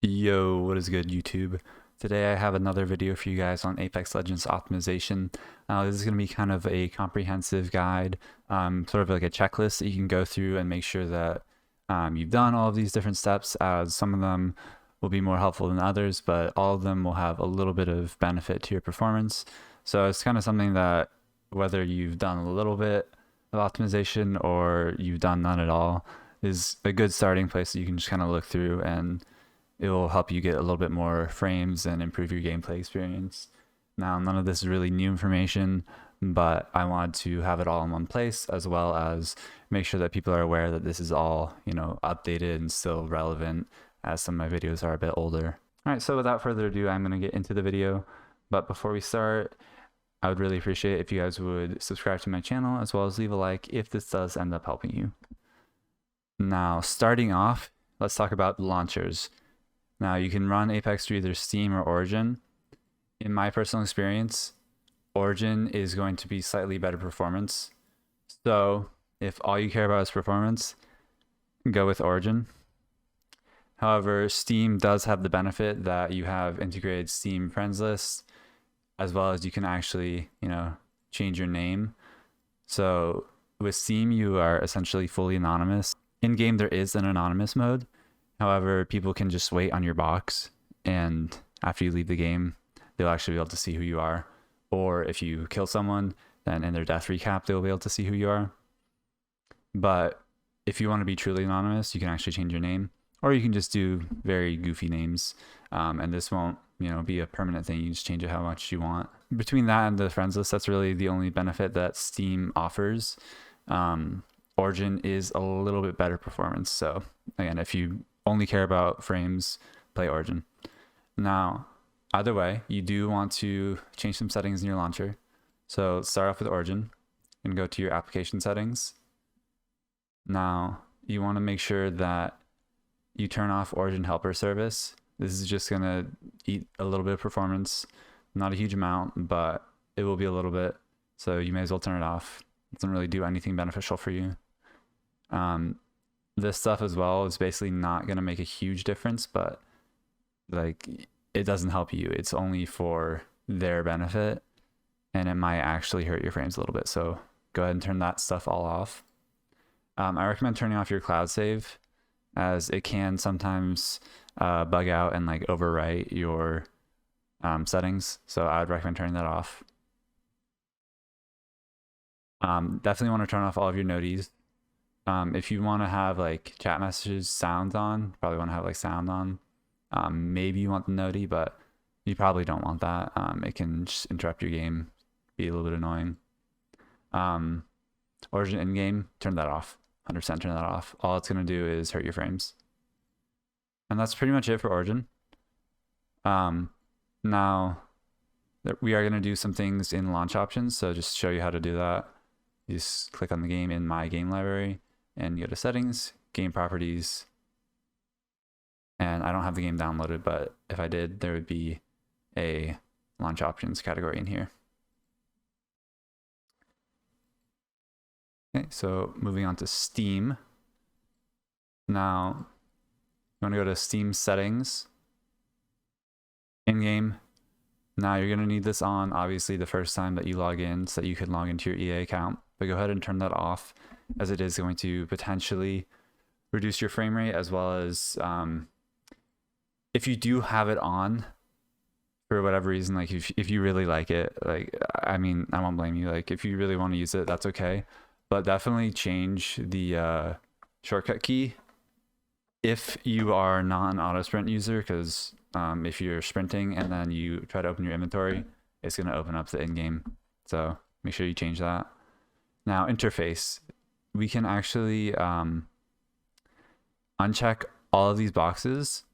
Yo, what is good, YouTube? Today I have another video for you guys on Apex Legends optimization. This is going to be kind of a comprehensive guide, sort of like a checklist that you can go through and make sure that you've done all of these different steps, as some of them will be more helpful than others, but all of them will have a little bit of benefit to your performance. So it's kind of something that whether you've done a little bit of optimization or you've done none at all is a good starting place that you can just kind of look through, and it will help you get a little bit more frames and improve your gameplay experience. Now, none of this is really new information, but I wanted to have it all in one place, as well as make sure that people are aware that this is all, updated and still relevant, as some of my videos are a bit older. All right, so without further ado, I'm going to get into the video. But before we start, I would really appreciate it if you guys would subscribe to my channel, as well as leave a like if this does end up helping you. Now, starting off, let's talk about launchers. Now, you can run Apex through either Steam or Origin. In my personal experience, Origin is going to be slightly better performance. So if all you care about is performance, go with Origin. However, Steam does have the benefit that you have integrated Steam friends list, as well as you can actually, change your name. So with Steam, you are essentially fully anonymous. In game, there is an anonymous mode. However, people can just wait on your box, and after you leave the game, they'll actually be able to see who you are. Or if you kill someone, then in their death recap, they'll be able to see who you are. But if you want to be truly anonymous, you can actually change your name, or you can just do very goofy names, and this won't, be a permanent thing. You just change it how much you want. Between that and the friends list, that's really the only benefit that Steam offers. Origin is a little bit better performance. So again, if you only care about frames, play Origin. Now, either way, you do want to change some settings in your launcher. So start off with Origin and go to your application settings. Now, you want to make sure that you turn off Origin helper service. This is just going to eat a little bit of performance, not a huge amount, but it will be a little bit. So you may as well turn it off. It doesn't really do anything beneficial for you. This stuff as well is basically not going to make a huge difference, but it doesn't help you. It's only for their benefit, and it might actually hurt your frames a little bit. So go ahead and turn that stuff all off. I recommend turning off your cloud save, as it can sometimes bug out and overwrite your settings. So I would recommend turning that off. Definitely want to turn off all of your noties. If you want to have chat messages sounds on, probably want to have sound on. Maybe you want the noti, but you probably don't want that. It can just interrupt your game, be a little bit annoying. Origin in-game, turn that off. 100% turn that off. All it's going to do is hurt your frames. And that's pretty much it for Origin. Now, we are going to do some things in launch options, so just to show you how to do that, you just click on the game in My Game Library, and you go to Settings, Game Properties, and I don't have the game downloaded, but if I did, there would be a launch options category in here. Okay, so moving on to Steam. Now, you want to go to Steam Settings, in-game. Now you're going to need this on, obviously, the first time that you log in, so that you can log into your EA account. But go ahead and turn that off, as it is going to potentially reduce your frame rate, as well as if you do have it on for whatever reason, if you really like it, I won't blame you. If you really want to use it, that's okay. But definitely change the shortcut key if you are not an auto sprint user, because if you're sprinting and then you try to open your inventory, it's going to open up the in-game. So make sure you change that. Now, interface. We can actually uncheck all of these boxes.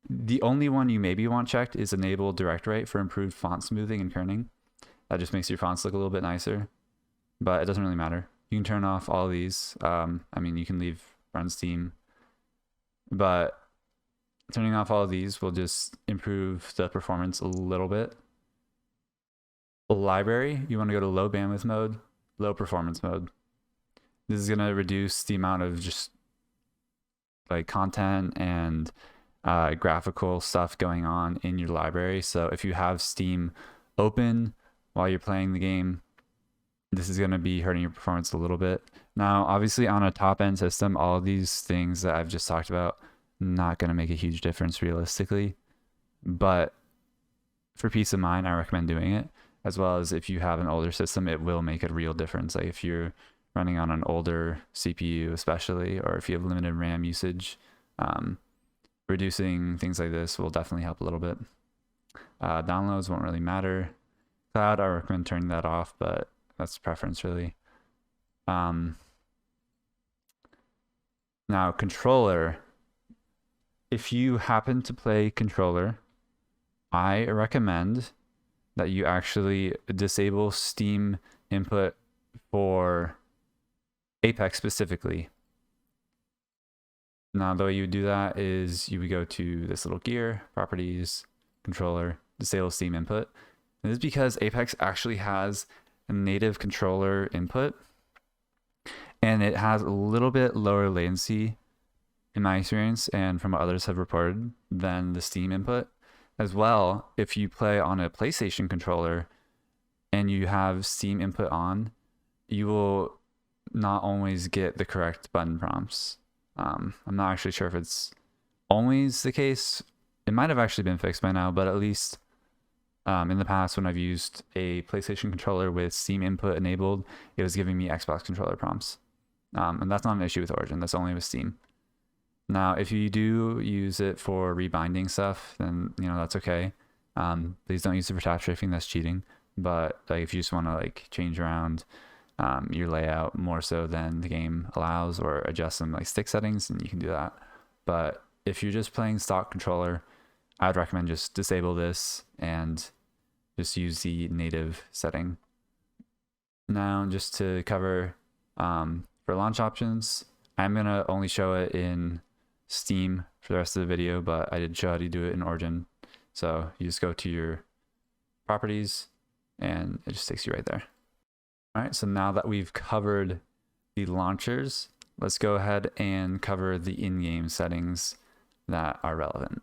The only one you maybe want checked is enable direct write for improved font smoothing and kerning. That just makes your fonts look a little bit nicer, but it doesn't really matter. You can turn off all of these. You can leave run Steam, but turning off all of these will just improve the performance a little bit. Library, you want to go to low bandwidth mode, low performance mode. This is going to reduce the amount of just content and graphical stuff going on in your library. So if you have Steam open while you're playing the game, this is going to be hurting your performance a little bit. Now, obviously on a top end system, all of these things that I've just talked about, not going to make a huge difference realistically, but for peace of mind, I recommend doing it. As well as if you have an older system, it will make a real difference. Like if you're running on an older CPU especially, or if you have limited RAM usage, reducing things like this will definitely help a little bit. Downloads won't really matter. Cloud, I recommend turning that off, but that's preference really. Now controller, if you happen to play controller, I recommend that you actually disable Steam input for Apex specifically. Now the way you would do that is you would go to this little gear, properties, controller, disable Steam input. And this is because Apex actually has a native controller input, and it has a little bit lower latency in my experience and from what others have reported than the Steam input. As well, if you play on a PlayStation controller and you have Steam input on, you will not always get the correct button prompts. I'm not actually sure if it's always the case. It might have actually been fixed by now, but at least in the past when I've used a PlayStation controller with Steam input enabled, it was giving me Xbox controller prompts. And that's not an issue with Origin, that's only with Steam. Now, if you do use it for rebinding stuff, then that's okay. Please don't use it for tap strafing, that's cheating. But like if you just want to like change around your layout more so than the game allows, or adjust some like stick settings, then you can do that. But if you're just playing stock controller, I'd recommend just disable this and just use the native setting. Now, just to cover for launch options, I'm gonna only show it in Steam for the rest of the video, but I did show how to do it in Origin. So you just go to your properties and it just takes you right there. All right, so now that we've covered the launchers, let's go ahead and cover the in-game settings that are relevant.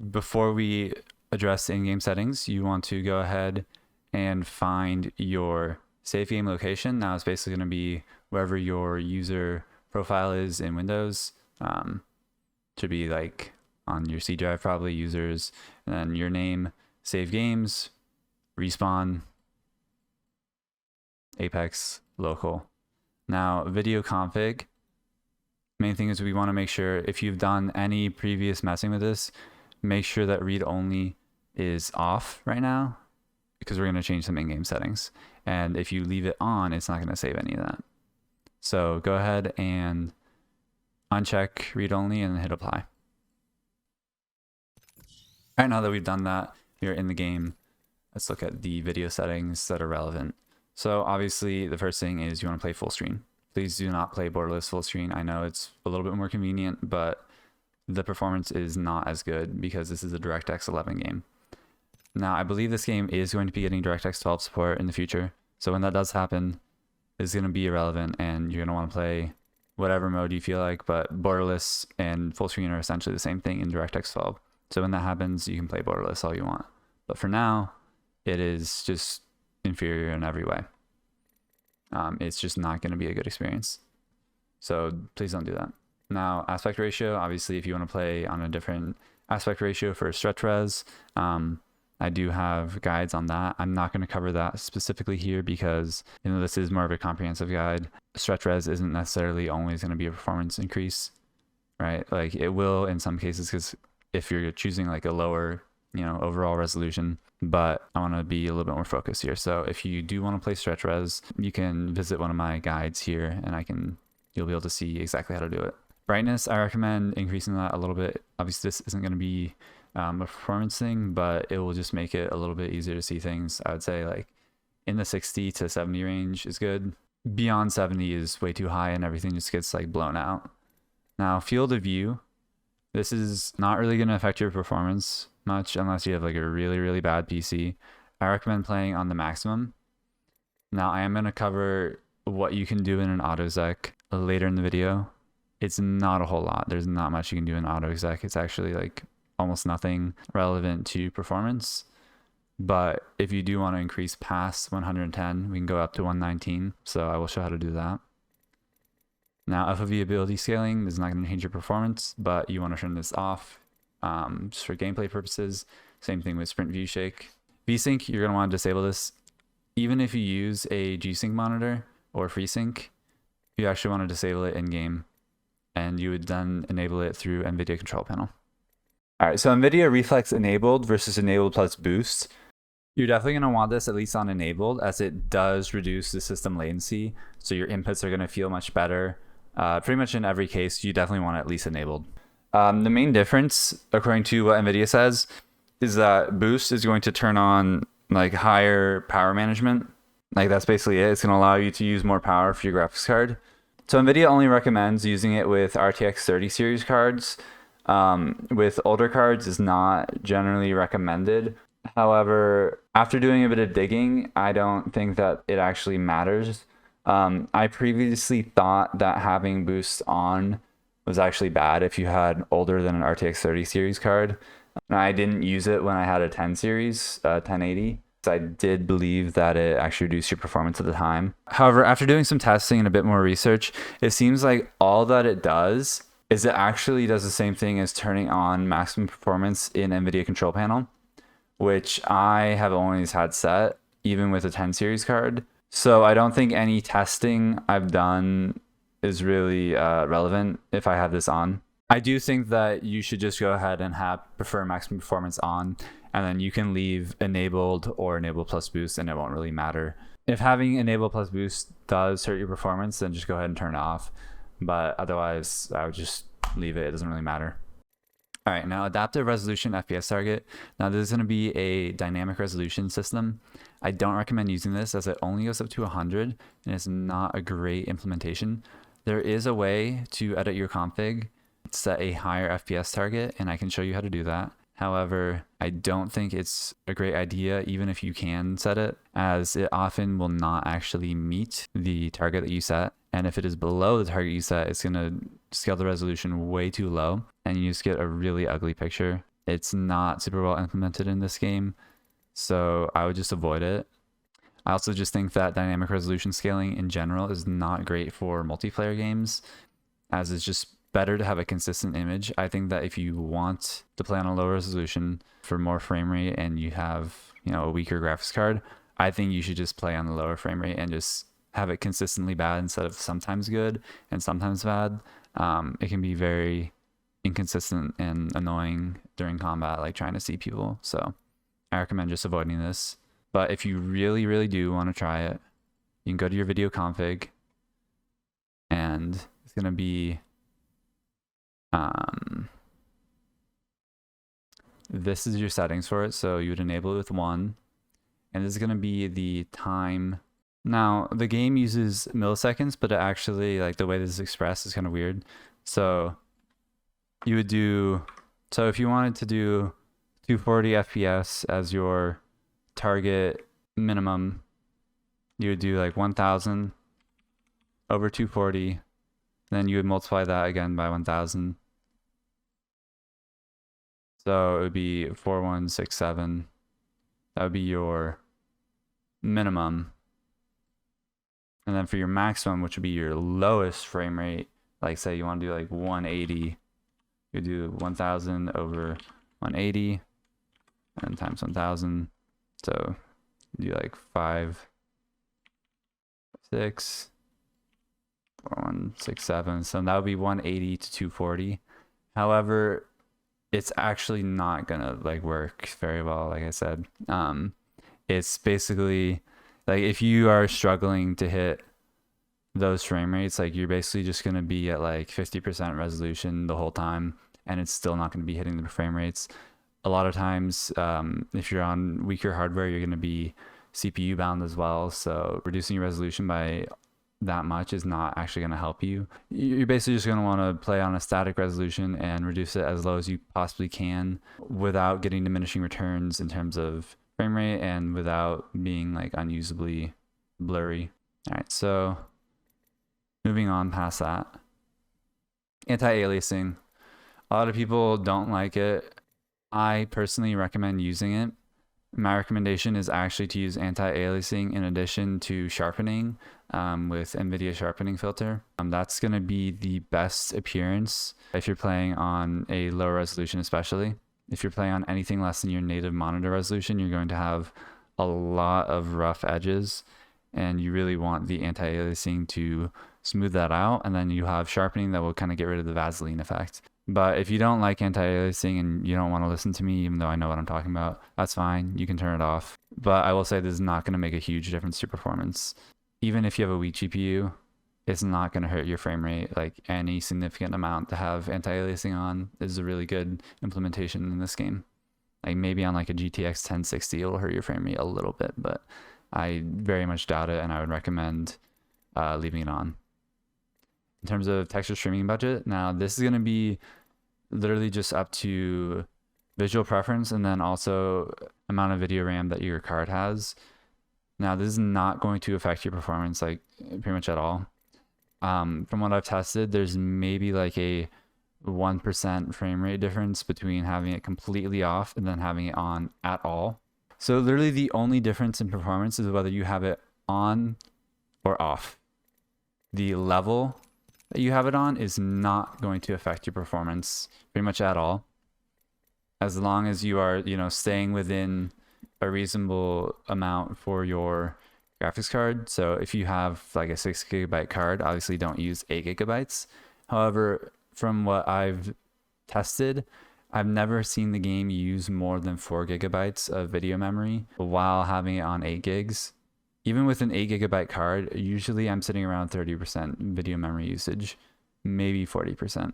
Before we address the in-game settings, you want to go ahead and find your save game location. Now it's basically going to be wherever your user profile is in Windows. Should be like on your C drive, probably users, and then your name, save games, respawn, Apex, local. Now video config, main thing is we want to make sure if you've done any previous messing with this, make sure that read only is off right now, because we're going to change some in-game settings. And if you leave it on, it's not going to save any of that. So go ahead and uncheck read only and hit apply. All right, now that we've done that, we're in the game. Let's look at the video settings that are relevant. So obviously the first thing is you want to play full screen. Please do not play borderless full screen. I know it's a little bit more convenient, but the performance is not as good because this is a DirectX 11 game. Now I believe this game is going to be getting DirectX 12 support in the future. So when that does happen, it's going to be irrelevant and you're going to want to play whatever mode you feel like, but borderless and full screen are essentially the same thing in DirectX 12. So when that happens, you can play borderless all you want. But for now, it is just inferior in every way. It's just not going to be a good experience. So please don't do that. Now, aspect ratio, obviously, if you want to play on a different aspect ratio for stretch res, I do have guides on that. I'm not going to cover that specifically here because this is more of a comprehensive guide. Stretch res isn't necessarily always going to be a performance increase, right? Like it will in some cases, because if you're choosing like a lower overall resolution, but I want to be a little bit more focused here. So if you do want to play stretch res, you can visit one of my guides here and you'll be able to see exactly how to do it. Brightness, I recommend increasing that a little bit. Obviously this isn't going to be a performance thing, but it will just make it a little bit easier to see things. I would say like in the 60 to 70 range is good. Beyond 70 is way too high and everything just gets like blown out. Now field of view, this is not really going to affect your performance much unless you have like a really, really bad PC. I recommend playing on the maximum. Now I am going to cover what you can do in an Autoexec later in the video, it's not a whole lot. There's not much you can do in Autoexec. It's actually like almost nothing relevant to performance. But if you do want to increase past 110, we can go up to 119. So I will show how to do that. Now, FOV ability scaling is not going to change your performance, but you want to turn this off just for gameplay purposes. Same thing with sprint view shake. VSync, you're going to want to disable this. Even if you use a G-Sync monitor or FreeSync, you actually want to disable it in game, and you would then enable it through Nvidia control panel. All right, so Nvidia Reflex enabled versus enabled plus boost. You're definitely going to want this at least on enabled, as it does reduce the system latency, so your inputs are going to feel much better. Pretty much in every case, you definitely want it at least enabled. The main difference, according to what Nvidia says, is that boost is going to turn on like higher power management. Like that's basically it. It's going to allow you to use more power for your graphics card. So Nvidia only recommends using it with RTX 30 series cards. With older cards is not generally recommended. However, after doing a bit of digging, I don't think that it actually matters. I previously thought that having boost on was actually bad if you had older than an RTX 30 series card. And I didn't use it when I had a 10 series, 1080. So I did believe that it actually reduced your performance at the time. However, after doing some testing and a bit more research, it seems like all that it does is it actually does the same thing as turning on maximum performance in NVIDIA control panel, which I have always had set, even with a 10 series card. So I don't think any testing I've done is really relevant if I have this on. I do think that you should just go ahead and prefer maximum performance on, and then you can leave enabled or enable plus boost, and it won't really matter. If having enable plus boost does hurt your performance, then just go ahead and turn it off. But otherwise, I would just leave it. It doesn't really matter. All right, now adaptive resolution FPS target. Now this is going to be a dynamic resolution system. I don't recommend using this as it only goes up to 100 and it's not a great implementation. There is a way to edit your config, set a higher FPS target, and I can show you how to do that. However, I don't think it's a great idea even if you can set it, as it often will not actually meet the target that you set. And if it is below the target you set, it's going to scale the resolution way too low and you just get a really ugly picture. It's not super well implemented in this game, so I would just avoid it. I also just think that dynamic resolution scaling in general is not great for multiplayer games, as it's just better to have a consistent image. I think that if you want to play on a low resolution for more frame rate and you have, a weaker graphics card, I think you should just play on the lower frame rate and just have it consistently bad instead of sometimes good and sometimes bad. It can be very inconsistent and annoying during combat, like trying to see people. So I recommend just avoiding this. But if you really, really do want to try it, you can go to your video config, and it's going to be this is your settings for it. So you would enable it with 1, and this is going to be the time. Now the game uses milliseconds, but it actually, like, the way this is expressed is kind of weird. So you would do, so if you wanted to do 240 FPS as your target minimum, you would do like 1000 over 240, then you would multiply that again by 1000. So it would be 4167. That would be your minimum. And then for your maximum, which would be your lowest frame rate, like say you want to do like 180, you do 1000 over 180 and times 1000. So you do like 5, 6, 4167. So that would be 180 to 240. However, it's actually not gonna like work very well, like I said. It's basically like if you are struggling to hit those frame rates, like you're basically just gonna be at like 50% resolution the whole time, and it's still not gonna be hitting the frame rates. A lot of times, if you're on weaker hardware, you're gonna be CPU bound as well. So reducing your resolution by that much is not actually going to help you. You're basically just going to want to play on a static resolution and reduce it as low as you possibly can without getting diminishing returns in terms of frame rate and without being like unusably blurry. All right, so moving on past that, Anti-aliasing. A lot of people don't like it. I personally recommend using it. My recommendation is actually to use anti-aliasing in addition to sharpening with Nvidia sharpening filter. That's going to be the best appearance if you're playing on a lower resolution, especially. If you're playing on anything less than your native monitor resolution, you're going to have a lot of rough edges, and you really want the anti-aliasing to smooth that out, and then you have sharpening that will kind of get rid of the Vaseline effect. But if you don't like anti-aliasing and you don't want to listen to me, even though I know what I'm talking about, that's fine. You can turn it off. But I will say this is not going to make a huge difference to performance. Even if you have a weak GPU, it's not going to hurt your frame rate like any significant amount. To have anti-aliasing on is a really good implementation in this game. Like maybe on like a GTX 1060, it'll hurt your frame rate a little bit, but I very much doubt it, and I would recommend leaving it on. In terms of texture streaming budget, now this is going to be literally just up to visual preference and then also amount of video RAM that your card has. Now this is not going to affect your performance like pretty much at all. From what I've tested, there's maybe like a 1% frame rate difference between having it completely off and then having it on at all. So literally the only difference in performance is whether you have it on or off. The level that you have it on is not going to affect your performance pretty much at all, as long as you are, you know, staying within a reasonable amount for your graphics card. So if you have like a 6 GB card, obviously don't use 8 GB. However, from what I've tested, I've never seen the game use more than 4 GB of video memory while having it on 8 gigs. Even with an 8 GB card, usually I'm sitting around 30% video memory usage, maybe 40%.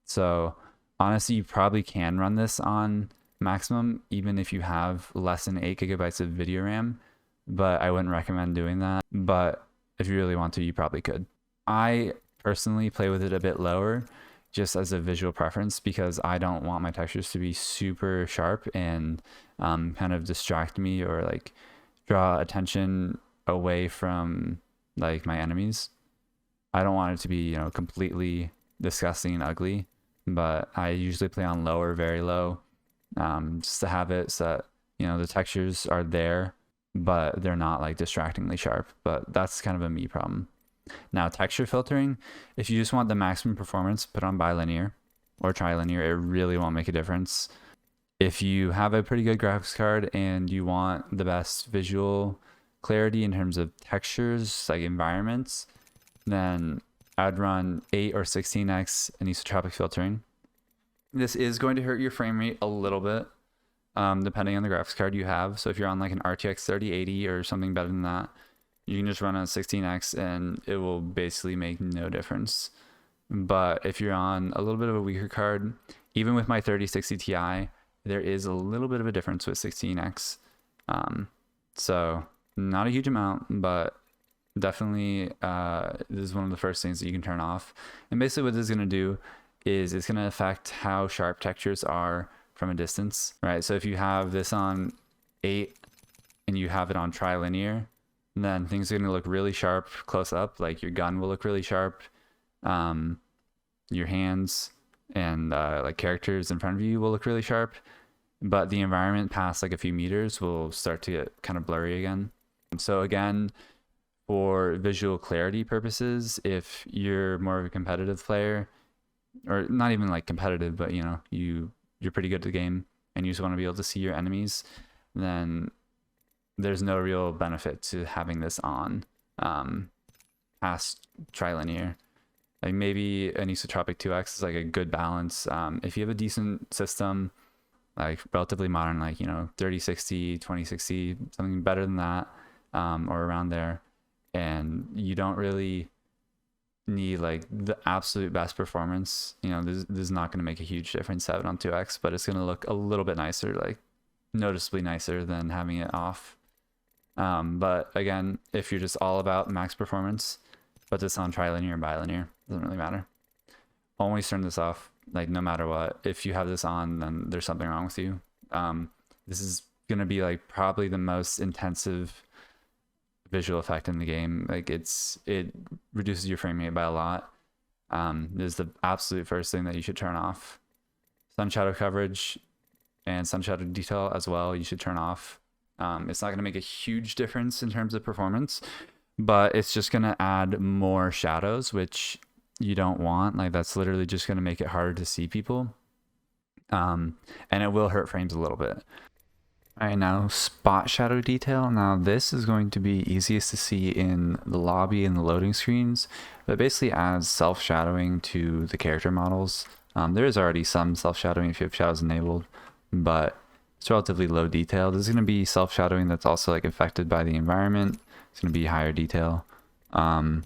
So honestly, you probably can run this on maximum, even if you have less than 8 GB of video RAM, but I wouldn't recommend doing that. But if you really want to, you probably could. I personally play with it a bit lower, just as a visual preference, because I don't want my textures to be super sharp and kind of distract me or like draw attention away from like my enemies. I don't want it to be, you know, completely disgusting and ugly, but I usually play on low or very low, just to have it so that, you know, the textures are there, but they're not like distractingly sharp. But that's kind of a me problem. Now, texture filtering, if you just want the maximum performance, put on bilinear or trilinear. It really won't make a difference. If you have a pretty good graphics card and you want the best visual clarity in terms of textures, like environments, then I'd run 8 or 16x anisotropic filtering. This is going to hurt your frame rate a little bit, depending on the graphics card you have. So if you're on like an RTX 3080 or something better than that, you can just run on 16x and it will basically make no difference. But if you're on a little bit of a weaker card, even with my 3060 Ti, there is a little bit of a difference with 16x. So not a huge amount, but definitely this is one of the first things that you can turn off. And basically what this is going to do is it's going to affect how sharp textures are from a distance, right? So if you have this on 8 and you have it on trilinear, then things are going to look really sharp close up. Like your gun will look really sharp, your hands and like characters in front of you will look really sharp, but the environment past like a few meters will start to get kind of blurry again. So again, for visual clarity purposes, if you're more of a competitive player, or not even like competitive, but you know, you're pretty good at the game and you just want to be able to see your enemies, then there's no real benefit to having this on past trilinear. Like maybe anisotropic 2x is like a good balance. If you have a decent system, like relatively modern, like, you know, 3060, 2060, something better than that, or around there, and you don't really need like the absolute best performance, you know, this is not going to make a huge difference 7 on 2x, but it's going to look a little bit nicer, like noticeably nicer than having it off. But again, if you're just all about max performance, put this on trilinear or bilinear, doesn't really matter. Always turn this off, like no matter what. If you have this on, then there's something wrong with you. This is going to be like probably the most intensive visual effect in the game. Like it reduces your frame rate by a lot. is the absolute first thing that you should turn off. Sun shadow coverage and sun shadow detail as well, you should turn off. It's not going to make a huge difference in terms of performance, but it's just going to add more shadows, which you don't want. Like, that's literally just going to make it harder to see people. And it will hurt frames a little bit. All right, now spot shadow detail. Now this is going to be easiest to see in the lobby and the loading screens, but basically adds self-shadowing to the character models. There is already some self-shadowing if you have shadows enabled, but it's relatively low detail. This is going to be self-shadowing that's also like affected by the environment. It's going to be higher detail. You're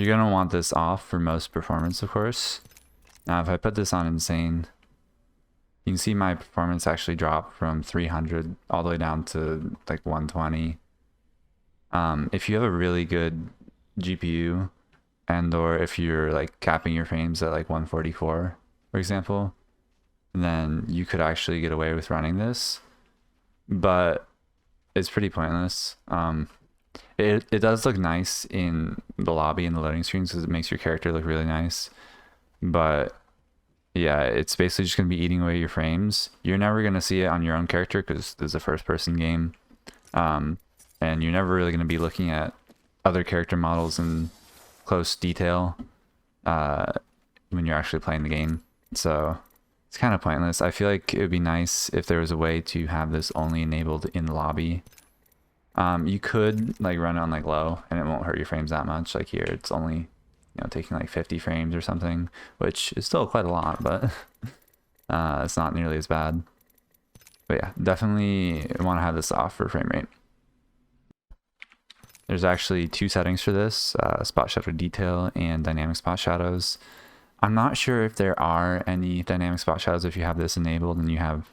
going to want this off for most performance, of course. Now if I put this on insane, you can see my performance actually drop from 300 all the way down to like 120. If you have a really good GPU, and or if you're like capping your frames at like 144, for example, then you could actually get away with running this, but it's pretty pointless. It does look nice in the lobby and the loading screens because it makes your character look really nice, but yeah, it's basically just going to be eating away your frames. You're never going to see it on your own character because this is a first-person game. And you're never really going to be looking at other character models in close detail when you're actually playing the game. So it's kind of pointless. I feel like it would be nice if there was a way to have this only enabled in the lobby. You could like run it on like low and it won't hurt your frames that much. Like here, it's only taking like 50 frames or something, which is still quite a lot, but it's not nearly as bad. But yeah, definitely want to have this off for frame rate. There's actually two settings for this, spot shadow detail and dynamic spot shadows. I'm not sure if there are any dynamic spot shadows if you have this enabled and you have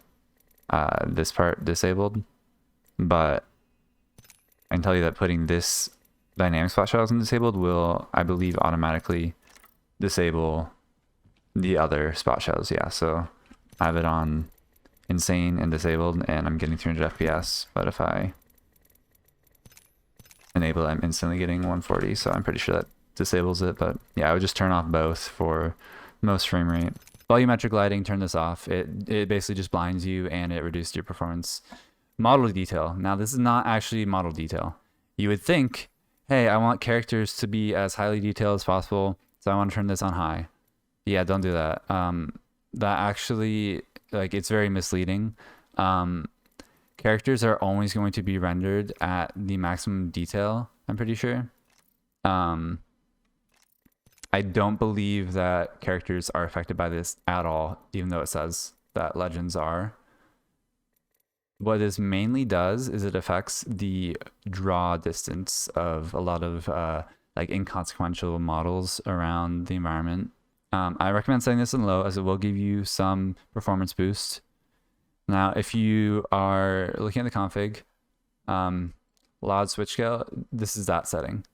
this part disabled, but I can tell you that putting this dynamic spot shadows in disabled will, I believe, automatically disable the other spot shadows. Yeah, so I have it on insane and disabled and I'm getting 300 FPS, but if I enable it, I'm instantly getting 140, so I'm pretty sure that disables it. But yeah, I would just turn off both for most frame rate. Volumetric lighting, turn this off. It basically just blinds you and it reduces your performance. Model detail. Now this is not actually model detail. You would think, hey, I want characters to be as highly detailed as possible, so I want to turn this on high. Yeah, don't do that. That actually, like, it's very misleading. Characters are always going to be rendered at the maximum detail, I'm pretty sure. I don't believe that characters are affected by this at all, even though it says that legends are. What this mainly does is it affects the draw distance of a lot of like inconsequential models around the environment. I recommend setting this in low as it will give you some performance boost. Now, if you are looking at the config, loud switch scale, this is that setting.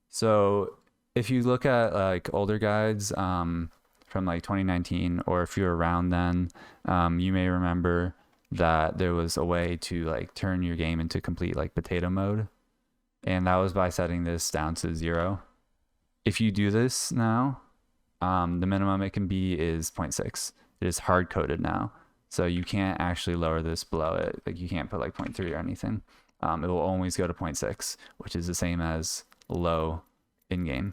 So if you look at like older guides from like 2019, or if you're around then, you may remember that there was a way to like turn your game into complete like potato mode, and that was by setting this down to 0. If you do this now, the minimum it can be is 0.6. It is hard coded now, so you can't actually lower this below it. Like you can't put like 0.3 or anything. It will always go to 0.6, which is the same as low in game.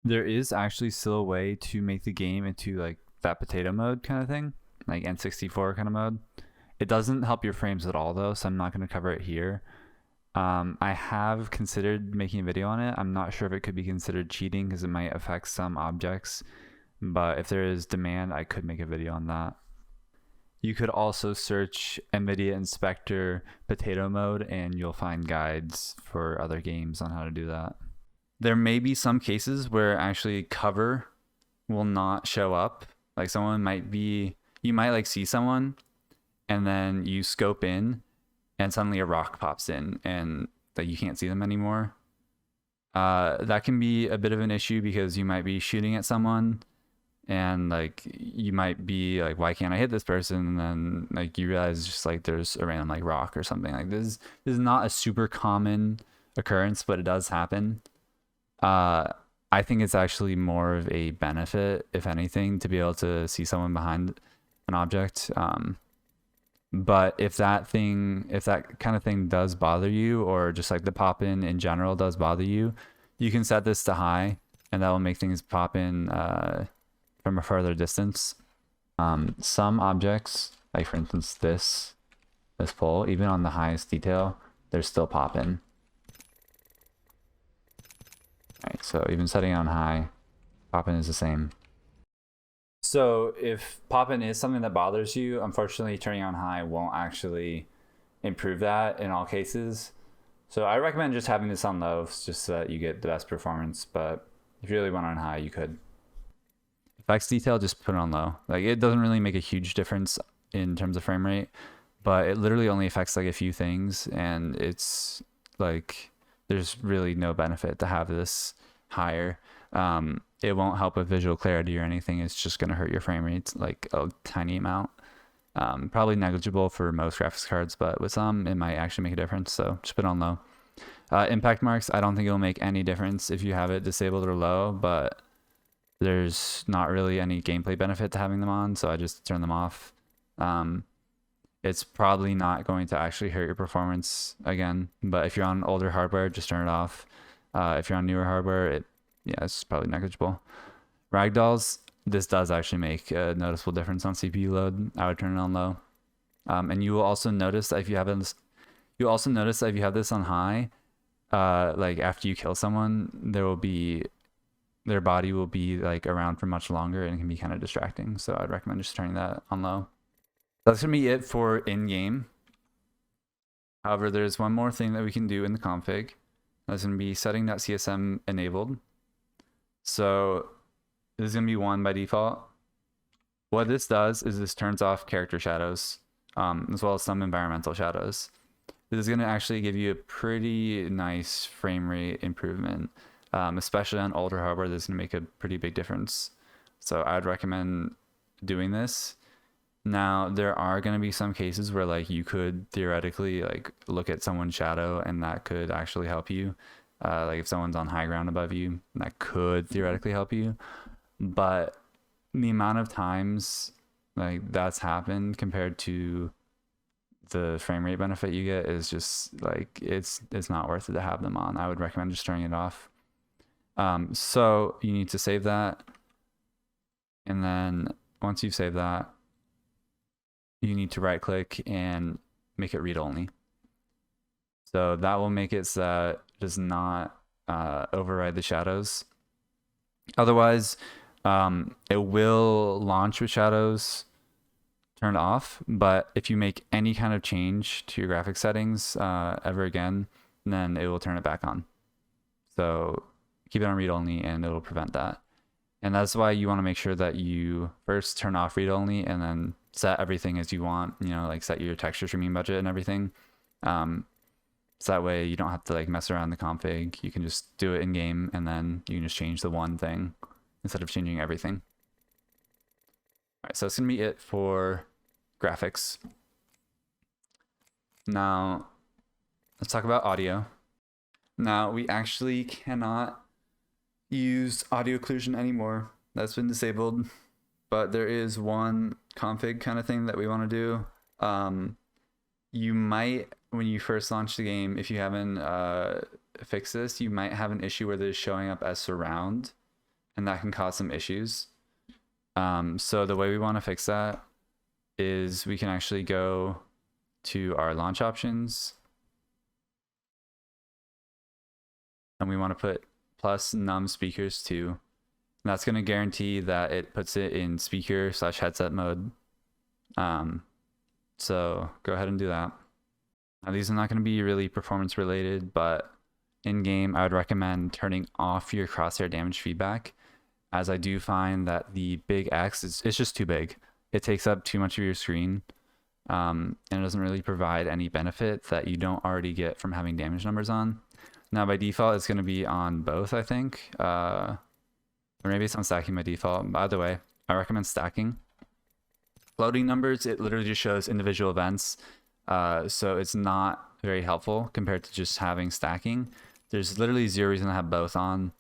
There is actually still a way to make the game into like that potato mode kind of thing, like N64 kind of mode. It doesn't help your frames at all though, so I'm not going to cover it here. I have considered making a video on it. I'm not sure if it could be considered cheating because it might affect some objects, but if there is demand, I could make a video on that. You could also search Nvidia Inspector potato mode and you'll find guides for other games on how to do that. There may be some cases where actually cover will not show up. Like someone might be, you might like see someone and then you scope in and suddenly a rock pops in and that you can't see them anymore. That can be a bit of an issue because you might be shooting at someone and like you might be like, why can't I hit this person? And then like you realize just like there's a random like rock or something. Like this is not a super common occurrence, but it does happen. I think it's actually more of a benefit, if anything, to be able to see someone behind an object. But if that kind of thing does bother you, or just like the pop in general does bother you, you can set this to high, and that will make things pop in from a further distance. Some objects, like for instance this pole, even on the highest detail, they're still popping. Alright, so even setting on high, popping is the same. So if popping is something that bothers you, unfortunately turning on high won't actually improve that in all cases. So I recommend just having this on low, just so that you get the best performance. But if you really want on high, you could. Effects detail, just put it on low. Like, it doesn't really make a huge difference in terms of frame rate, but it literally only affects like a few things, and it's like there's really no benefit to have this higher. It won't help with visual clarity or anything. It's just going to hurt your frame rates like a tiny amount. Probably negligible for most graphics cards, but with some it might actually make a difference, so just put it on low. Impact marks, I don't think it'll make any difference if you have it disabled or low, but there's not really any gameplay benefit to having them on, so I just turn them off. It's probably not going to actually hurt your performance again, but if you're on older hardware, just turn it off. If you're on newer hardware, it's probably negligible. Ragdolls, this does actually make a noticeable difference on CPU load. I would turn it on low. And you will also notice that if you have this on high, like after you kill someone, their body will be like around for much longer, and it can be kind of distracting. So I'd recommend just turning that on low. That's gonna be it for in-game. However, there's one more thing that we can do in the config. That's gonna be setting.csm enabled. So this is gonna be 1 by default. What this does is this turns off character shadows, as well as some environmental shadows. This is gonna actually give you a pretty nice frame rate improvement. Especially on older hardware, this is gonna make a pretty big difference. So I'd recommend doing this. Now, there are gonna be some cases where like you could theoretically like look at someone's shadow, and that could actually help you. Like if someone's on high ground above you, that could theoretically help you. But the amount of times like that's happened compared to the frame rate benefit you get is just like it's not worth it to have them on. I would recommend just turning it off. So you need to save that, and then once you've saved that, you need to right click and make it read only. So that will make it so that it does not override the shadows. Otherwise, it will launch with shadows turned off, but if you make any kind of change to your graphics settings ever again, then it will turn it back on. So keep it on read only, and it'll prevent that. And that's why you want to make sure that you first turn off read only, and then set everything as you want, like set your texture streaming budget and everything. So that way you don't have to like mess around the config. You can just do it in game, and then you can just change the one thing instead of changing everything. All right, so that's gonna be it for graphics. Now let's talk about audio. Now we actually cannot use audio occlusion anymore. That's been disabled, but there is one config kind of thing that we want to do. You might, when you first launch the game, if you haven't fixed this, you might have an issue where this is showing up as surround, and that can cause some issues. So the way we want to fix that is we can actually go to our launch options, and we want to put plus num speakers 2. And that's going to guarantee that it puts it in speaker/headset mode. So go ahead and do that. Now these are not going to be really performance related, but in game I would recommend turning off your crosshair damage feedback, as I do find that the big X it's just too big. It takes up too much of your screen, and it doesn't really provide any benefit that you don't already get from having damage numbers on. Now by default it's going to be on both, I think, or maybe it's on stacking by default. By the way, I recommend stacking. Floating numbers, it literally just shows individual events, so it's not very helpful compared to just having stacking. There's literally zero reason to have both on.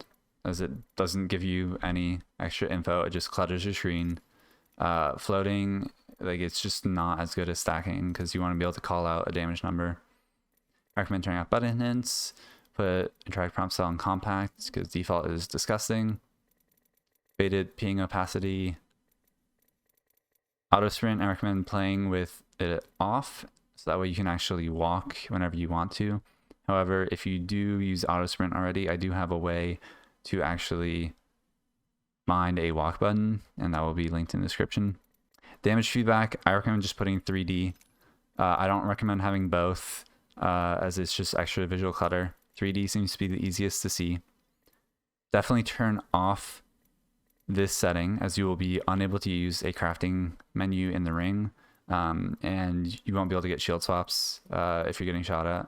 as it doesn't give you any extra info. It just clutters your screen. Floating, like it's just not as good as stacking because you want to be able to call out a damage number. I recommend turning off button hints, put interact prompt cell on compact because default is disgusting. Faded ping opacity. Auto sprint, I recommend playing with it off, so that way you can actually walk whenever you want to. However, if you do use auto sprint already, I do have a way to actually find a walk button, and that will be linked in the description. Damage feedback, I recommend just putting 3D. I don't recommend having both, as it's just extra visual clutter. 3D seems to be the easiest to see. Definitely turn off this setting, as you will be unable to use a crafting menu in the ring, and you won't be able to get shield swaps if you're getting shot at.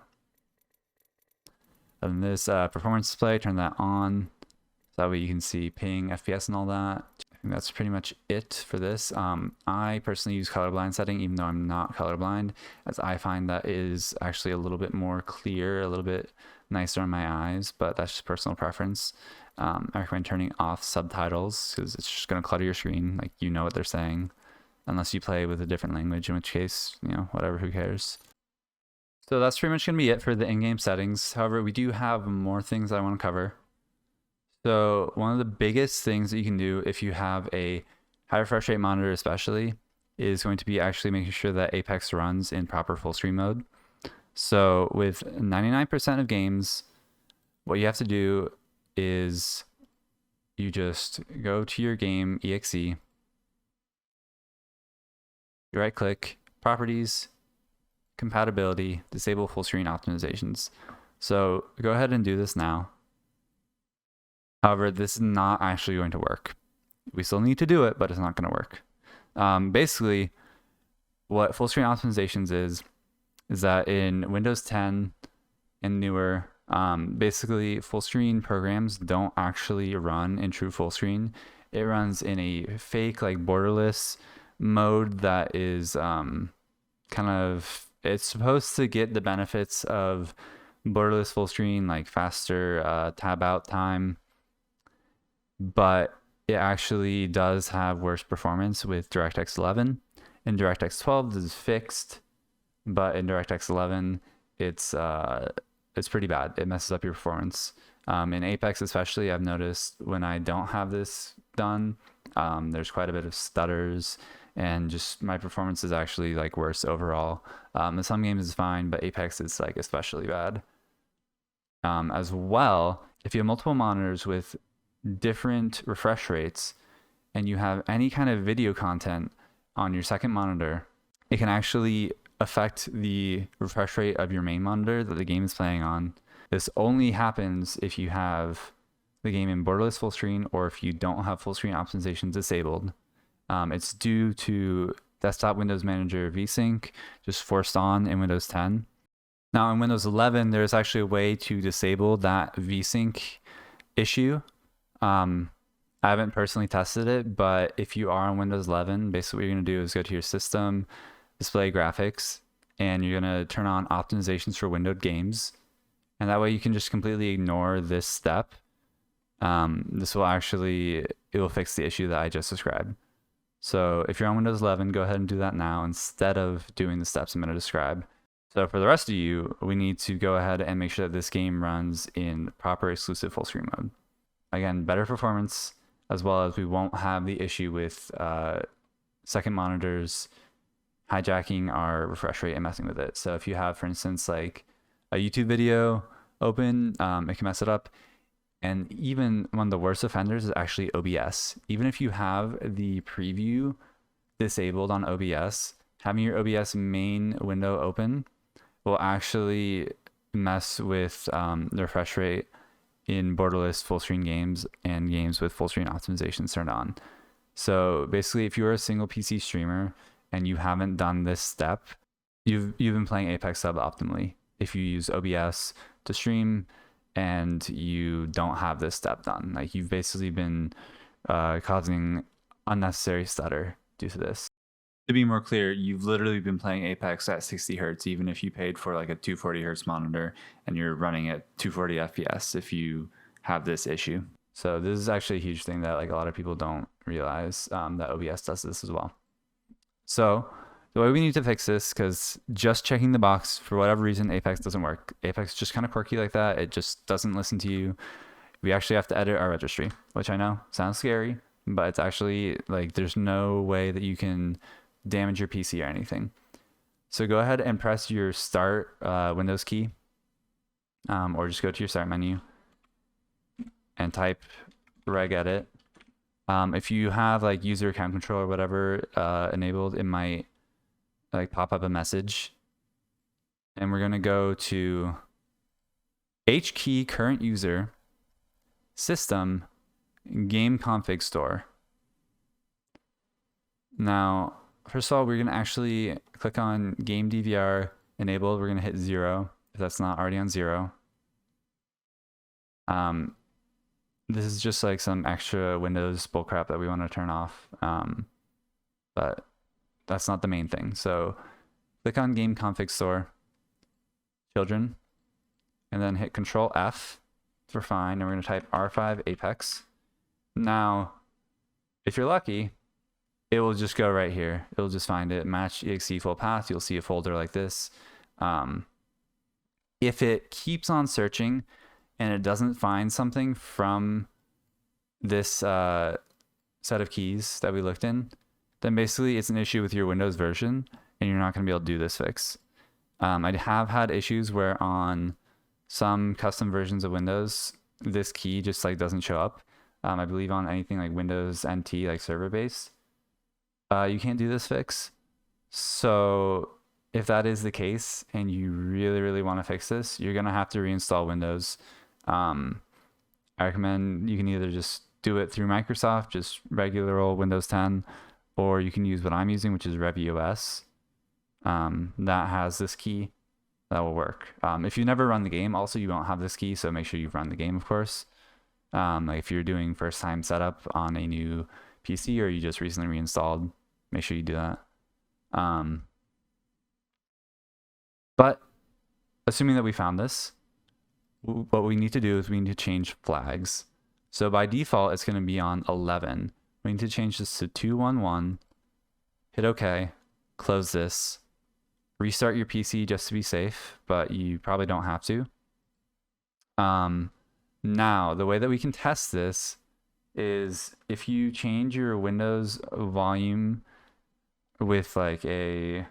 And this performance display, turn that on, so that way you can see ping, FPS, and all that. I think that's pretty much it for this. I personally use colorblind setting, even though I'm not colorblind, as I find that is actually a little bit more clear, a little bit nicer on my eyes, but that's just personal preference. I recommend turning off subtitles because it's just going to clutter your screen, like you know what they're saying, unless you play with a different language, in which case, you know, whatever, who cares. So that's pretty much going to be it for the in-game settings. However, we do have more things I want to cover. So one of the biggest things that you can do if you have a high refresh rate monitor especially is going to be actually making sure that Apex runs in proper full screen mode. So with 99% of games, what you have to do is you just go to your game exe, you right click, properties, compatibility, disable full screen optimizations. So go ahead and do this now. However, this is not actually going to work. We still need to do it, but it's not going to work. Basically, what full screen optimizations is that in Windows 10 and newer, basically full screen programs don't actually run in true full screen. It runs in a fake, like, borderless mode that is kind of, it's supposed to get the benefits of borderless full screen, like faster tab out time, but it actually does have worse performance with DirectX 11. In DirectX 12, this is fixed, but in DirectX 11, it's pretty bad. It messes up your performance. In Apex especially, I've noticed when I don't have this done, there's quite a bit of stutters, and just my performance is actually like worse overall. In some games it's fine, but Apex is like especially bad. As well, if you have multiple monitors with different refresh rates and you have any kind of video content on your second monitor, it can actually affect the refresh rate of your main monitor that the game is playing on. This only happens if you have the game in borderless full screen or if you don't have full screen optimizations disabled. It's due to Desktop Windows Manager VSync just forced on in Windows 10. Now in Windows 11, there's actually a way to disable that VSync issue. I haven't personally tested it, but if you are on Windows 11, basically what you're going to do is go to your system, display graphics, and you're going to turn on optimizations for windowed games. And that way you can just completely ignore this step. This will actually, it will fix the issue that I just described. So if you're on Windows 11, go ahead and do that now instead of doing the steps I'm going to describe. So for the rest of you, we need to go ahead and make sure that this game runs in proper exclusive full screen mode. Again, better performance, as well as we won't have the issue with second monitors hijacking our refresh rate and messing with it. So if you have, for instance, like a YouTube video open, it can mess it up. And even one of the worst offenders is actually OBS. Even if you have the preview disabled on OBS, having your OBS main window open will actually mess with the refresh rate in borderless full screen games and games with full screen optimizations turned on. So basically, if you're a single PC streamer and you haven't done this step, you've been playing Apex suboptimally. If you use OBS to stream and you don't have this step done, like you've basically been causing unnecessary stutter due to this. To be more clear, you've literally been playing Apex at 60 Hertz, even if you paid for like a 240 Hertz monitor and you're running at 240 FPS if you have this issue. So this is actually a huge thing that like a lot of people don't realize, that OBS does this as well. So the way we need to fix this, because just checking the box for whatever reason Apex doesn't work. Apex is just kind of quirky like that. It just doesn't listen to you. We actually have to edit our registry, which I know sounds scary, but it's actually like there's no way that you can damage your PC or anything. So go ahead and press your start Windows key, or just go to your start menu and type regedit. If you have like user account control or whatever enabled, it might like pop up a message. And we're gonna go to H key current user system game config store. Now, first of all, we're gonna actually click on game DVR enabled. We're gonna hit 0 if that's not already on 0. This is just like some extra Windows bullcrap that we want to turn off, but that's not the main thing. So click on game config store, children, and then hit Control F for find, and we're going to type R5 Apex. Now, if you're lucky, it will just go right here. It'll just find it, match exe full path. You'll see a folder like this. If it keeps on searching and it doesn't find something from this set of keys that we looked in, then basically it's an issue with your Windows version and you're not going to be able to do this fix. I have had issues where on some custom versions of Windows, this key just like doesn't show up. I believe on anything like Windows NT, like server based, you can't do this fix. So if that is the case and you really, really want to fix this, you're going to have to reinstall Windows. I recommend you can either just do it through Microsoft, just regular old Windows 10, or you can use what I'm using, which is ReviOS. That has this key that will work. If you never run the game, also you won't have this key, so make sure you've run the game, of course. Like if you're doing first time setup on a new PC or you just recently reinstalled, make sure you do that. But assuming that we found this, what we need to do is we need to change flags. So by default, it's going to be on 11. We need to change this to 211, hit OK, close this, restart your PC just to be safe, but you probably don't have to. Now, the way that we can test this is if you change your Windows volume with like a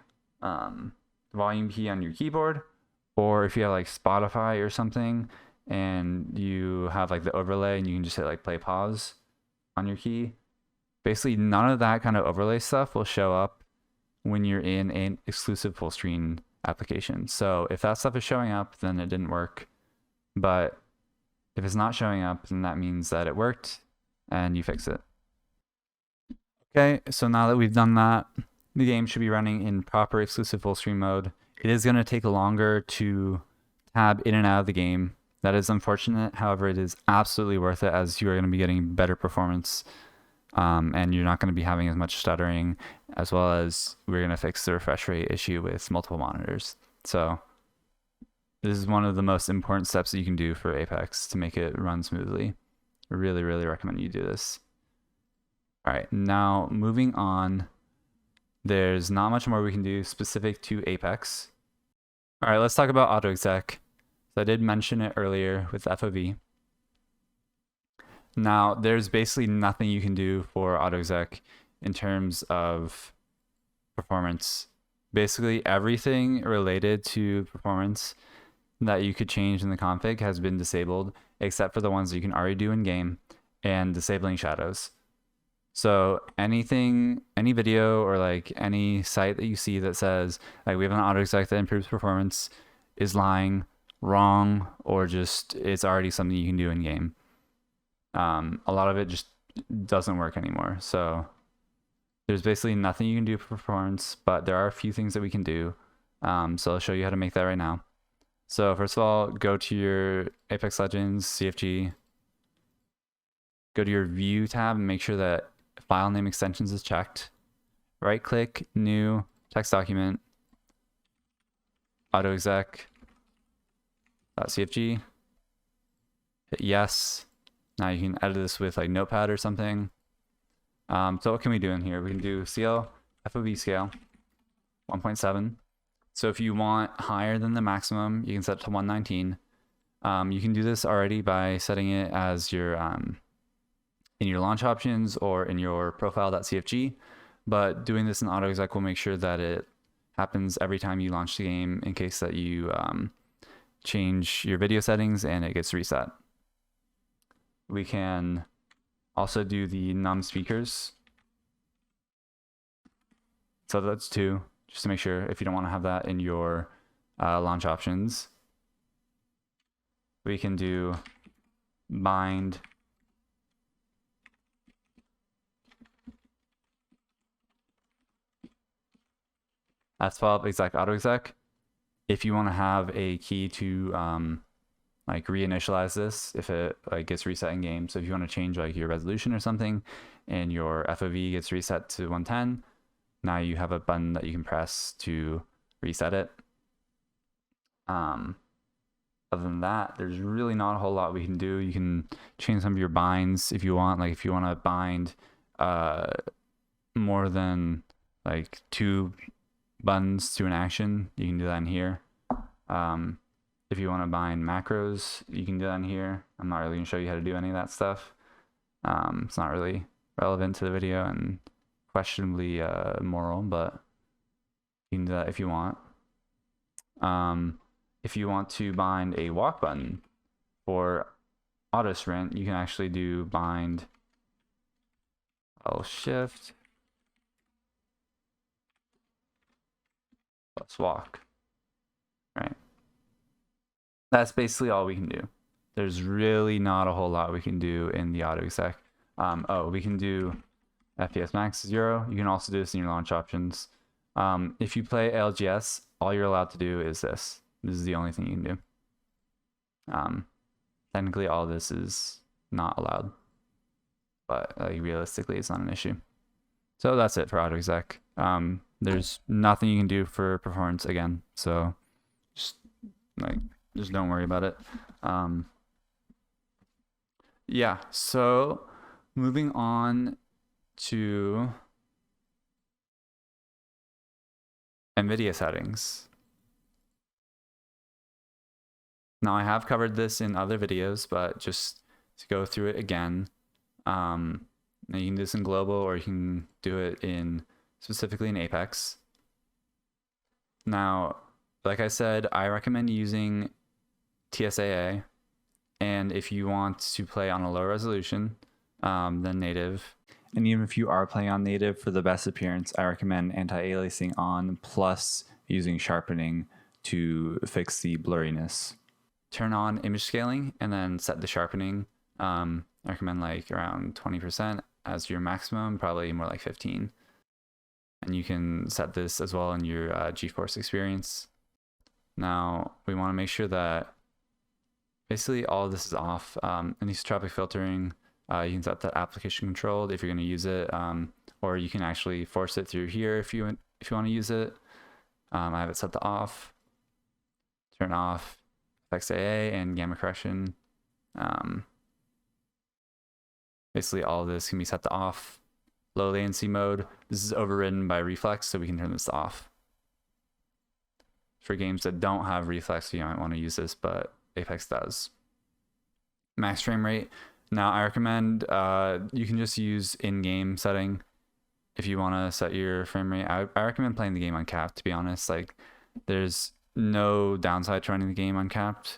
volume key on your keyboard, or if you have like Spotify or something and you have like the overlay and you can just hit like play pause on your key, basically none of that kind of overlay stuff will show up when you're in an exclusive full screen application. So if that stuff is showing up, then it didn't work. But if it's not showing up, then that means that it worked and you fix it. Okay, so now that we've done that, the game should be running in proper exclusive full screen mode. It is going to take longer to tab in and out of the game. That is unfortunate. However, it is absolutely worth it, as you are going to be getting better performance, and you're not going to be having as much stuttering, as well as we're going to fix the refresh rate issue with multiple monitors. So this is one of the most important steps that you can do for Apex to make it run smoothly. I really, really recommend you do this. All right, now moving on. There's not much more we can do specific to Apex. All right, let's talk about Autoexec. So I did mention it earlier with FOV. Now, there's basically nothing you can do for Autoexec in terms of performance. Basically, everything related to performance that you could change in the config has been disabled, except for the ones that you can already do in game and disabling shadows. So anything, any video or like any site that you see that says like we have an Autoexec that improves performance is lying, wrong, or just it's already something you can do in game. A lot of it just doesn't work anymore. So there's basically nothing you can do for performance, but there are a few things that we can do. So I'll show you how to make that right now. So first of all, go to your Apex Legends CFG, go to your View tab and make sure that file name extensions is checked. Right click, new text document, autoexec.cfg, hit yes, Now you can edit this with like Notepad or something. So what can we do in here? We can do CL FOV scale 1.7. So if you want higher than the maximum, you can set it to 119. You can do this already by setting it as your in your launch options or in your profile.cfg, but doing this in Autoexec will make sure that it happens every time you launch the game in case that you change your video settings and it gets reset. We can also do the num speakers. So that's 2, just to make sure if you don't want to have that in your launch options. We can do bind S12 exec autoexec. If you want to have a key to like reinitialize this if it like gets reset in game. So if you want to change like your resolution or something and your FOV gets reset to 110, now you have a button that you can press to reset it. Other than that, there's really not a whole lot we can do. You can change some of your binds if you want. Like if you want to bind more than like 2 buttons to an action, you can do that in here. If you want to bind macros, you can do that in here. I'm not really going to show you how to do any of that stuff. It's not really relevant to the video and questionably moral, but you can do that if you want. If you want to bind a walk button for auto sprint, you can actually do bind Shift plus walk, right? That's basically all we can do. There's really not a whole lot we can do in the Autoexec. We can do FPS max 0. You can also do this in your launch options. If you play LGS, all you're allowed to do is this. This is the only thing you can do. Technically, all this is not allowed, but like realistically, it's not an issue. So that's it for Autoexec. There's nothing you can do for performance again, so just don't worry about it. Yeah, so moving on to Nvidia settings. Now I have covered this in other videos, but just to go through it again, now you can do this in global or you can do it in specifically in Apex. Now, like I said, I recommend using TSAA, and if you want to play on a low resolution than native, and even if you are playing on native for the best appearance, I recommend anti-aliasing on plus using sharpening to fix the blurriness. Turn on image scaling and then set the sharpening. I recommend like around 20% as your maximum, probably more like 15. And you can set this as well in your GeForce experience. Now we want to make sure that basically all of this is off. Anisotropic filtering, you can set that application controlled if you're going to use it, or you can actually force it through here if you want to use it. I have it set to off. Turn off XAA and gamma correction. Basically all of this can be set to off. Low latency mode, this is overridden by reflex, so we can turn this off. For games that don't have reflex, you might want to use this, but Apex does. Max frame rate. Now I recommend you can just use in-game setting if you want to set your frame rate. I recommend playing the game uncapped, to be honest. Like there's no downside to running the game uncapped.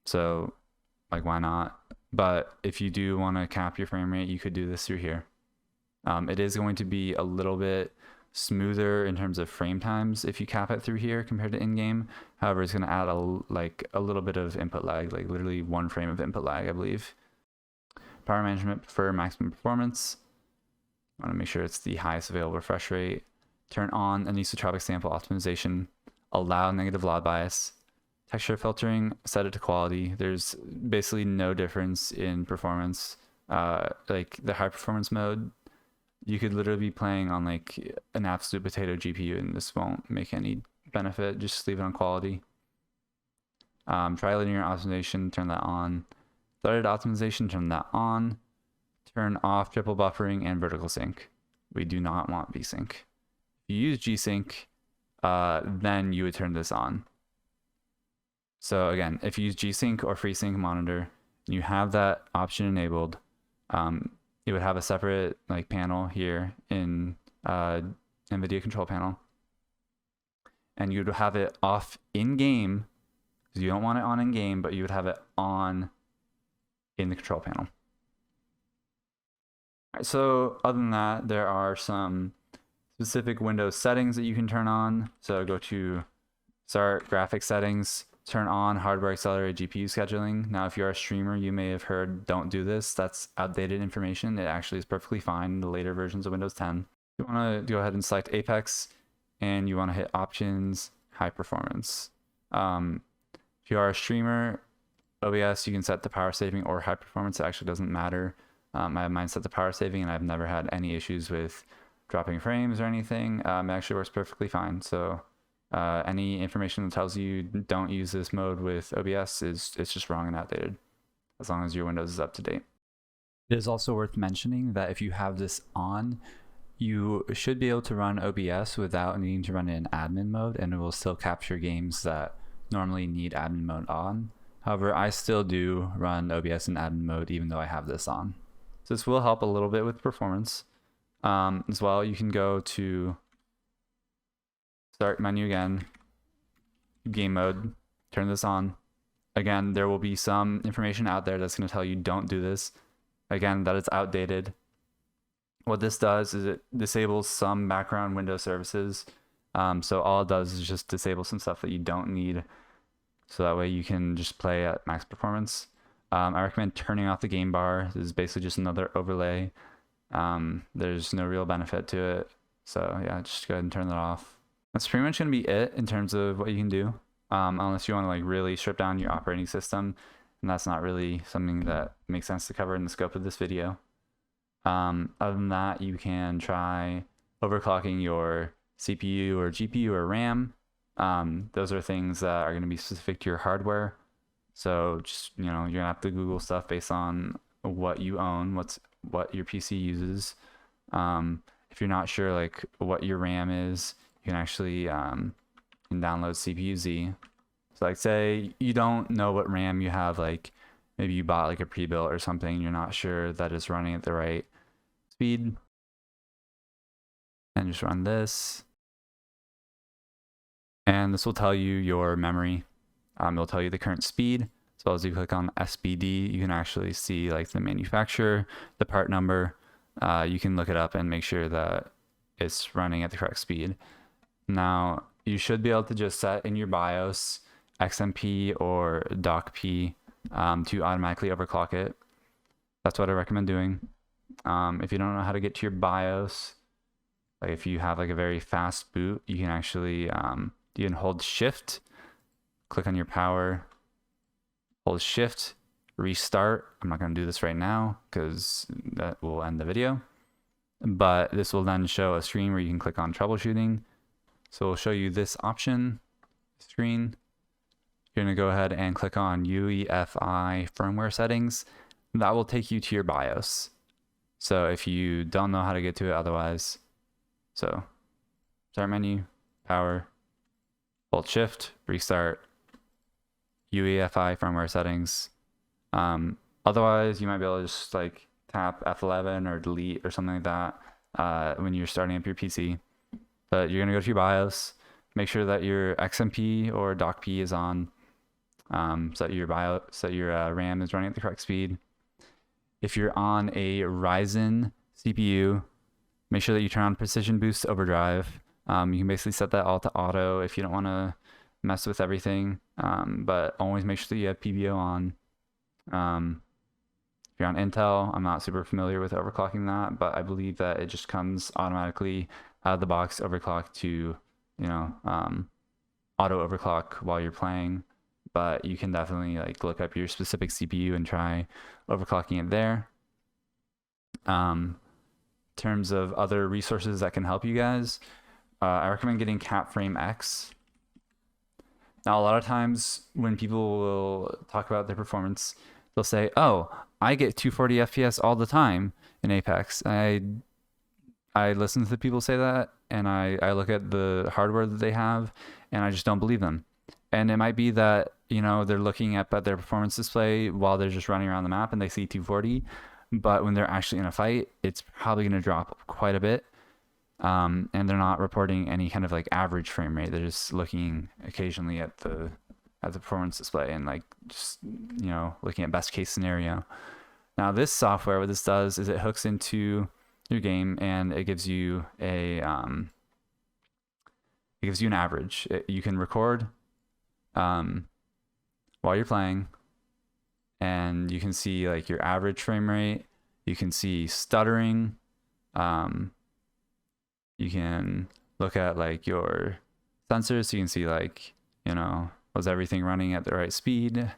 So like why not? But if you do want to cap your frame rate, you could do this through here. It is going to be a little bit smoother in terms of frame times if you cap it through here compared to in-game. However, it's going to add a little bit of input lag, like literally 1 frame of input lag, I believe. Power management for maximum performance. I want to make sure it's the highest available refresh rate. Turn on anisotropic sample optimization. Allow negative loud bias. Texture filtering, set it to quality. There's basically no difference in performance. Like the high performance mode, you could literally be playing on like an absolute potato GPU and this won't make any benefit. Just leave it on quality. Trilinear optimization, turn that on. Threaded optimization, turn that on. Turn off triple buffering and vertical sync. We do not want VSync. If you use G-Sync, then you would turn this on. So again, if you use G-Sync or FreeSync monitor, and you have that option enabled, you would have a separate like panel here in Nvidia control panel, and you'd have it off in game because you don't want it on in game, but you would have it on in the control panel. All right, so other than that, there are some specific Windows settings that you can turn on. So go to Start, Graphics Settings, turn on Hardware Accelerated GPU Scheduling. Now, if you're a streamer, you may have heard, don't do this. That's outdated information. It actually is perfectly fine in the later versions of Windows 10. You want to go ahead and select Apex, and you want to hit Options, High Performance. If you are a streamer, OBS, you can set the power saving or high performance. It actually doesn't matter. I have mine set to power saving, and I've never had any issues with dropping frames or anything. It actually works perfectly fine. So any information that tells you don't use this mode with OBS it's just wrong and outdated, as long as your Windows is up to date. It is also worth mentioning that if you have this on, you should be able to run OBS without needing to run it in admin mode, and it will still capture games that normally need admin mode on. However, I still do run OBS in admin mode even though I have this on. So this will help a little bit with performance. As well, you can go to Start menu again, game mode, turn this on. Again, there will be some information out there that's going to tell you don't do this. Again, that it's outdated. What this does is it disables some background Windows services. So all it does is just disable some stuff that you don't need, so that way you can just play at max performance. I recommend turning off the game bar. This is basically just another overlay. There's no real benefit to it. So yeah, just go ahead and turn that off. That's pretty much going to be it in terms of what you can do, unless you want to like really strip down your operating system, and that's not really something that makes sense to cover in the scope of this video. Other than that, you can try overclocking your CPU or GPU or RAM. Those are things that are going to be specific to your hardware. So just, you're gonna have to Google stuff based on what you own, what your PC uses. If you're not sure like what your RAM is, you can actually download CPU-Z. So like say you don't know what RAM you have, like maybe you bought like a pre-built or something, you're not sure that it's running at the right speed, and just run this. And this will tell you your memory. It'll tell you the current speed. As well as you click on SBD, you can actually see like the manufacturer, the part number. You can look it up and make sure that it's running at the correct speed. Now, you should be able to just set in your BIOS XMP or DocP to automatically overclock it. That's what I recommend doing. If you don't know how to get to your BIOS, like if you have like a very fast boot, you can actually you can hold Shift, click on your power, hold Shift, restart. I'm not going to do this right now because that will end the video, but this will then show a screen where you can click on troubleshooting. So we'll show you this option screen. You're going to go ahead and click on UEFI firmware settings. That will take you to your BIOS. So if you don't know how to get to it otherwise, so start menu, power, hold Shift, restart, UEFI firmware settings. Otherwise, you might be able to just like tap F11 or delete or something like that when you're starting up your PC. But you're gonna go to your BIOS, make sure that your XMP or DocP is on, so that your RAM is running at the correct speed. If you're on a Ryzen CPU, make sure that you turn on Precision Boost Overdrive. You can basically set that all to auto if you don't want to mess with everything, but always make sure that you have PBO on. If you're on Intel, I'm not super familiar with overclocking that, but I believe that it just comes automatically out of the box overclock to, auto overclock while you're playing. But you can definitely like look up your specific CPU and try overclocking it there. In terms of other resources that can help you guys, I recommend getting CapframeX. Now, a lot of times when people will talk about their performance, they'll say, oh, I get 240 FPS all the time in Apex. I listen to the people say that, and I look at the hardware that they have, and I just don't believe them. And it might be that, you know, they're looking at their performance display while they're just running around the map and they see 240, but when they're actually in a fight, it's probably going to drop quite a bit. And they're not reporting any kind of like average frame rate. They're just looking occasionally at the performance display and like just, you know, looking at best case scenario. Now this software, what this does is it hooks into your game and it gives you an average. You can record while you're playing, and you can see like your average frame rate. You can see stuttering. You can look at like your sensors, so you can see like, you know, was everything running at the right speed?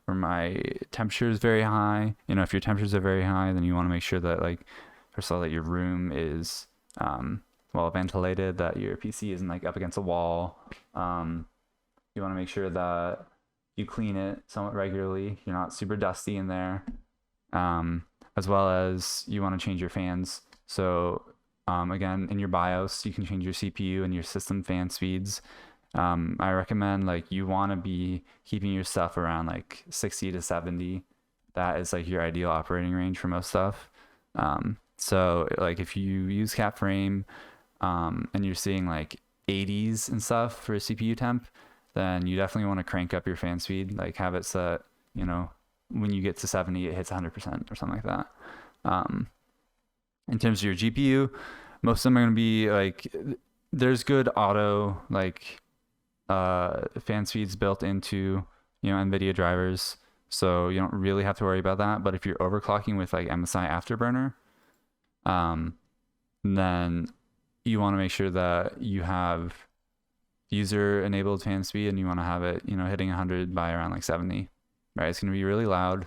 Were my temperatures very high? You know, if your temperatures are very high, then you want to make sure that like, first of all, that your room is well ventilated, that your PC isn't like up against a wall. You want to make sure that you clean it somewhat regularly. You're not super dusty in there. As well as you want to change your fans. So again, in your BIOS, you can change your CPU and your system fan speeds. I recommend like you want to be keeping your stuff around like 60 to 70. That is like your ideal operating range for most stuff. So like if you use CapFrame and you're seeing like 80s and stuff for CPU temp, then you definitely want to crank up your fan speed. Like have it set, you know, when you get to 70, it hits 100% or something like that. In terms of your GPU, most of them are going to be like, there's good auto like fan speeds built into, you know, Nvidia drivers, so you don't really have to worry about that. But if you're overclocking with like MSI Afterburner, then you want to make sure that you have user enabled fan speed, and you want to have it, you know, hitting 100 by around like 70. Right, it's going to be really loud,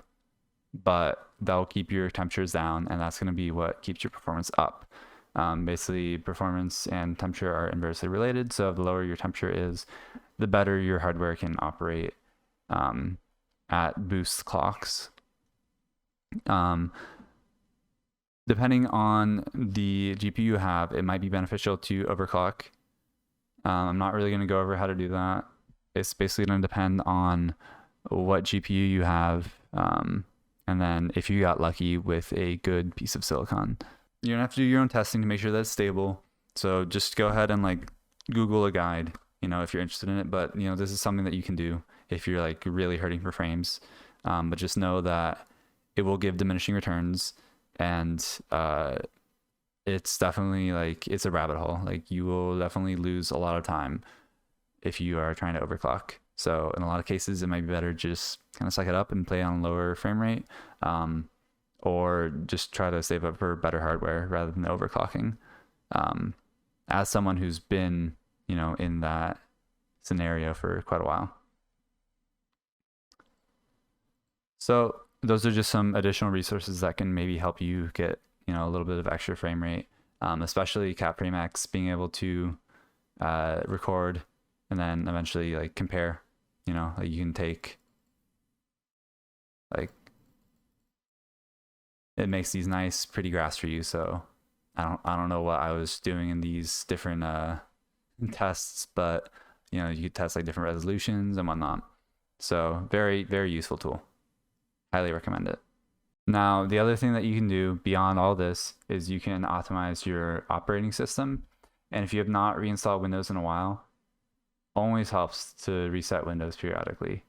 but that'll keep your temperatures down, and that's going to be what keeps your performance up. Basically, performance and temperature are inversely related, so the lower your temperature is, the better your hardware can operate at boost clocks. Depending on the GPU you have, it might be beneficial to overclock. I'm not really going to go over how to do that. It's basically going to depend on what GPU you have, and then if you got lucky with a good piece of silicon. You're gonna have to do your own testing to make sure that it's stable. So just go ahead and like Google a guide, you know, if you're interested in it. But you know, this is something that you can do if you're like really hurting for frames. But just know that it will give diminishing returns, and it's definitely like, it's a rabbit hole. Like you will definitely lose a lot of time if you are trying to overclock. So in a lot of cases, it might be better just kind of suck it up and play on a lower frame rate, or just try to save up for better hardware rather than overclocking. As someone who's been, you know, in that scenario for quite a while. So those are just some additional resources that can maybe help you get, you know, a little bit of extra frame rate, especially CapframeX being able to record and then eventually like compare. You know, like you can take like, it makes these nice pretty graphs for you. So I don't know what I was doing in these different tests, but you know, you could test like different resolutions and whatnot. So very, very useful tool. Highly recommend it. Now, the other thing that you can do beyond all this is you can optimize your operating system. And if you have not reinstalled Windows in a while, always helps to reset Windows periodically.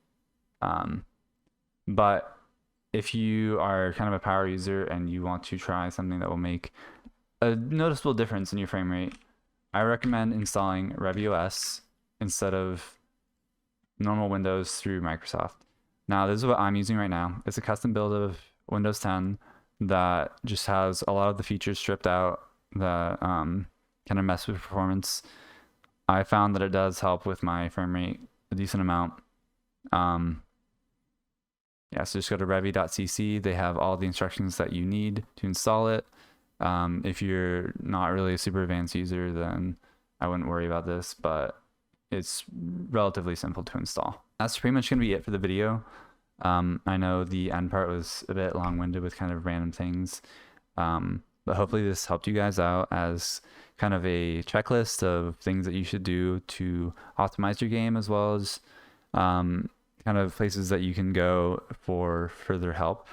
But if you are kind of a power user and you want to try something that will make a noticeable difference in your frame rate, I recommend installing ReviOS instead of normal Windows through Microsoft. Now, this is what I'm using right now. It's a custom build of Windows 10 that just has a lot of the features stripped out that kind of mess with performance. I found that it does help with my frame rate a decent amount. Yeah, so just go to Revi.CC. They have all the instructions that you need to install it. If you're not really a super advanced user, then I wouldn't worry about this, but it's relatively simple to install. That's pretty much going to be it for the video. I know the end part was a bit long-winded with kind of random things, but hopefully this helped you guys out as kind of a checklist of things that you should do to optimize your game, as well as kind of places that you can go for further help.